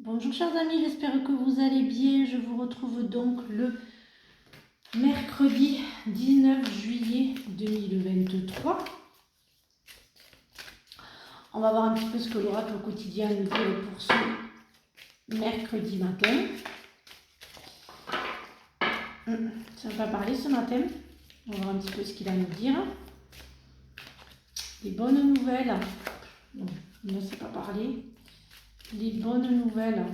Bonjour chers amis, j'espère que vous allez bien. Je vous retrouve donc le mercredi 19 juillet 2023. On va voir un petit peu ce que l'oracle quotidien nous dit pour ce mercredi matin. Ça va pas parler ce matin. On va voir un petit peu ce qu'il va nous dire. Les bonnes nouvelles. Non, il ne sait pas parler. Les bonnes nouvelles.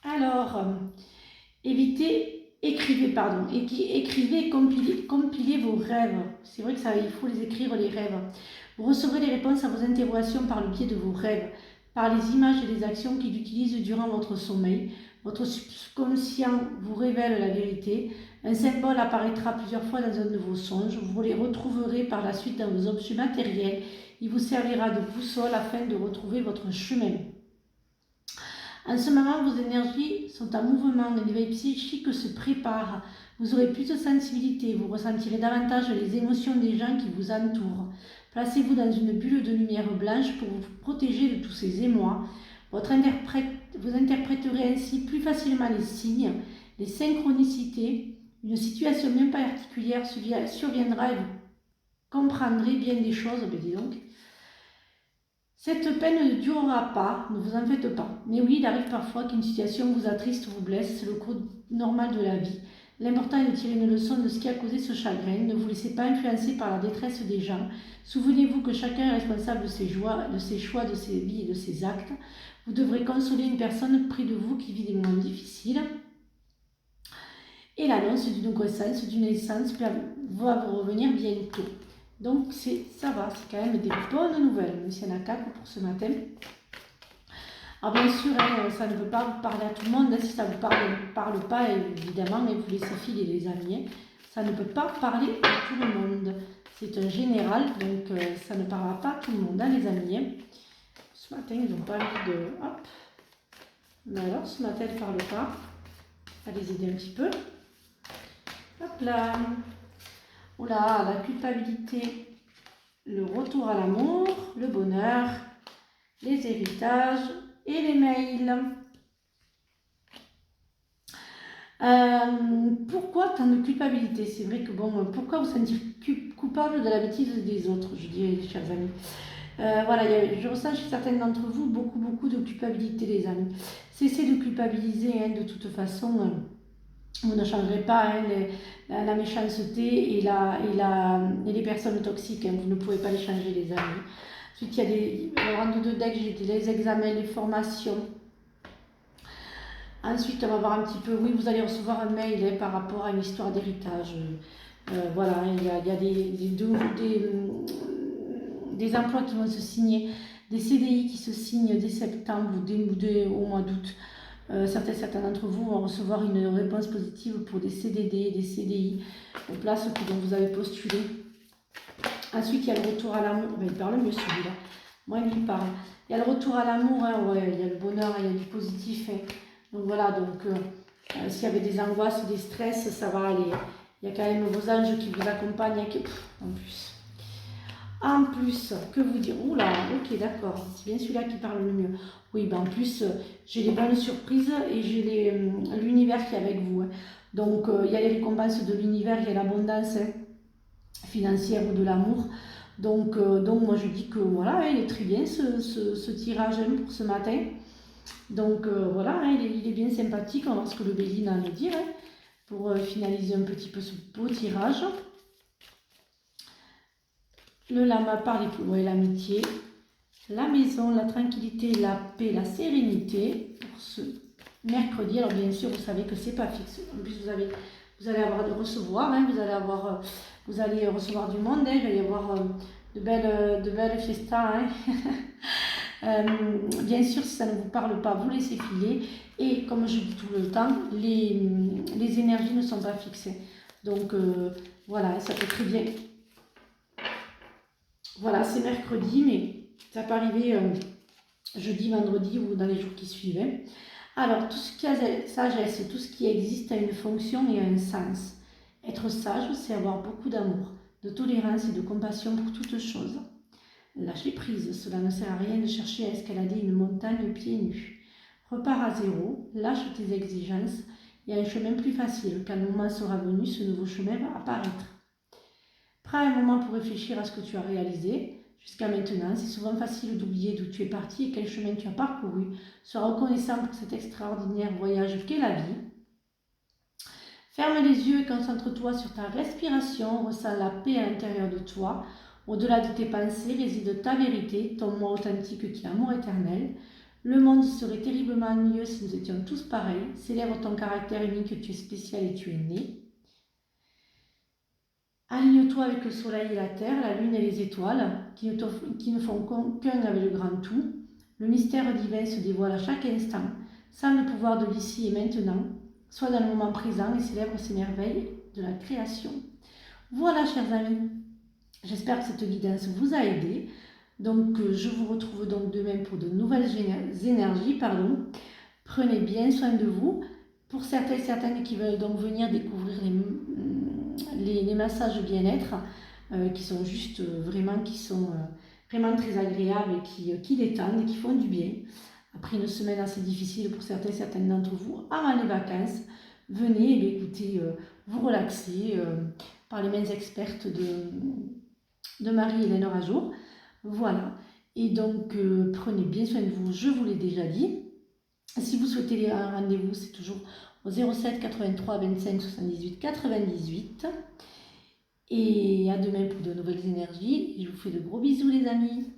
Alors, écrivez et compilez vos rêves. C'est vrai que il faut les écrire, les rêves. Vous recevrez les réponses à vos interrogations par le biais de vos rêves, par les images et les actions qu'il utilise durant votre sommeil. Votre subconscient vous révèle la vérité. Un symbole apparaîtra plusieurs fois dans un de vos songes. Vous les retrouverez par la suite dans vos objets matériels. Il vous servira de boussole afin de retrouver votre chemin. En ce moment, vos énergies sont en mouvement, un éveil psychique se prépare. Vous aurez plus de sensibilité, vous ressentirez davantage les émotions des gens qui vous entourent. Placez-vous dans une bulle de lumière blanche pour vous protéger de tous ces émois. Vous interpréterez ainsi plus facilement les signes, les synchronicités. Une situation bien particulière surviendra et vous comprendrez bien des choses. Dis donc. Cette peine ne durera pas, ne vous en faites pas. Mais oui, il arrive parfois qu'une situation vous attriste, vous blesse, c'est le cours normal de la vie. L'important est de tirer une leçon de ce qui a causé ce chagrin. Ne vous laissez pas influencer par la détresse des gens. Souvenez-vous que chacun est responsable de ses joies, de ses choix, de ses vies et de ses actes. Vous devrez consoler une personne près de vous qui vit des moments difficiles. Et l'annonce d'une grossesse, d'une naissance va vous revenir bientôt. Donc ça va, c'est quand même des bonnes nouvelles, même s'il y en a 4 pour ce matin. Alors bien sûr, ça ne veut pas vous parler à tout le monde, si ça ne vous parle pas, évidemment, mais vous laissez filer les amis. Ça ne peut pas parler à tout le monde. C'est un général, donc ça ne parlera pas à tout le monde, hein, les amis. Ce matin, ils n'ont pas envie de... Hop. Mais alors, ce matin, elles ne parlent pas. On va les aider un petit peu. Hop là. Oula, la culpabilité, le retour à l'amour, le bonheur, les héritages et les mails. Pourquoi tant de culpabilité? C'est vrai que pourquoi vous sentir coupable de la bêtise des autres, je dirais, chers amis. Voilà, je ressens chez certaines d'entre vous beaucoup de culpabilité, les amis. Cessez de culpabiliser, hein, de toute façon. Vous ne changerez pas, hein, la méchanceté et les personnes toxiques. Hein, vous ne pouvez pas les changer, les amis. Ensuite, il y a des rangs de deck, j'ai les examens, les formations. Ensuite, on va voir un petit peu, oui, vous allez recevoir un mail, hein, par rapport à une histoire d'héritage. Voilà, il y a des emplois qui vont se signer, des CDI qui se signent dès septembre ou au mois d'août. Certains d'entre vous vont recevoir une réponse positive pour des CDD, des CDI, aux places dont vous avez postulé. Ensuite, il y a le retour à l'amour. Il parle mieux celui-là. Moi, il me parle. Il y a le retour à l'amour, hein, ouais, il y a le bonheur, il y a du positif. Hein. Donc voilà, s'il y avait des angoisses, des stress, ça va aller. Il y a quand même vos anges qui vous accompagnent. En plus, que vous dire? Oula, ok, d'accord, c'est bien celui-là qui parle le mieux. Oui, en plus, j'ai les bonnes surprises et j'ai l'univers qui est avec vous. Hein. Donc, il y a les récompenses de l'univers, il y a l'abondance, hein, financière ou de l'amour. Donc, moi, je dis que voilà, hein, il est très bien ce tirage, hein, pour ce matin. Donc, voilà, hein, il est bien sympathique. On va voir ce que le Béline a à nous dire, hein, pour finaliser un petit peu ce beau tirage. Le lama par l'amitié, la maison, la tranquillité, la paix, la sérénité pour ce mercredi. Alors bien sûr, vous savez que c'est pas fixe. En plus, vous allez avoir de recevoir, hein, vous allez recevoir du monde, hein, il va y avoir de belles fiestas. Hein. Bien sûr, si ça ne vous parle pas, vous laissez filer. Et comme je dis tout le temps, les énergies ne sont pas fixées. Donc voilà, ça peut très bien. Voilà, c'est mercredi, mais ça peut arriver jeudi, vendredi ou dans les jours qui suivent. Alors, tout ce qui a sagesse, tout ce qui existe a une fonction et un sens. Être sage, c'est avoir beaucoup d'amour, de tolérance et de compassion pour toutes choses. Lâchez prise, cela ne sert à rien de chercher à escalader une montagne pieds nus. Repars à zéro, lâche tes exigences, il y a un chemin plus facile. Quand le moment sera venu, ce nouveau chemin va apparaître. Prends un moment pour réfléchir à ce que tu as réalisé jusqu'à maintenant. C'est souvent facile d'oublier d'où tu es parti et quel chemin tu as parcouru. Sois reconnaissant pour cet extraordinaire voyage qu'est la vie. Ferme les yeux et concentre-toi sur ta respiration. Ressens la paix à l'intérieur de toi. Au-delà de tes pensées réside ta vérité, ton moi authentique qui est amour éternel. Le monde serait terriblement mieux si nous étions tous pareils. Célèbre ton caractère unique, tu es spécial et tu es né. Aligne-toi avec le soleil et la terre, la lune et les étoiles, qui ne font qu'un avec le grand tout. Le mystère divin se dévoile à chaque instant, sans le pouvoir de l'ici et maintenant. Sois dans le moment présent et célèbre ces merveilles de la création. Voilà, chers amis, j'espère que cette guidance vous a aidé. Donc, je vous retrouve donc demain pour de nouvelles énergies. Prenez bien soin de vous. Pour certains et certaines qui veulent donc venir découvrir les massages bien-être, qui sont juste vraiment très agréables et qui détendent et qui font du bien. Après une semaine assez difficile pour certains et certaines d'entre vous, avant les vacances, venez et écoutez, vous relaxer par les mains expertes de Marie-Hélène Rajour. Voilà. Et donc, prenez bien soin de vous, je vous l'ai déjà dit. Si vous souhaitez un rendez-vous, c'est toujours au 07 83 25 78 98. Et à demain pour de nouvelles énergies. Je vous fais de gros bisous les amis.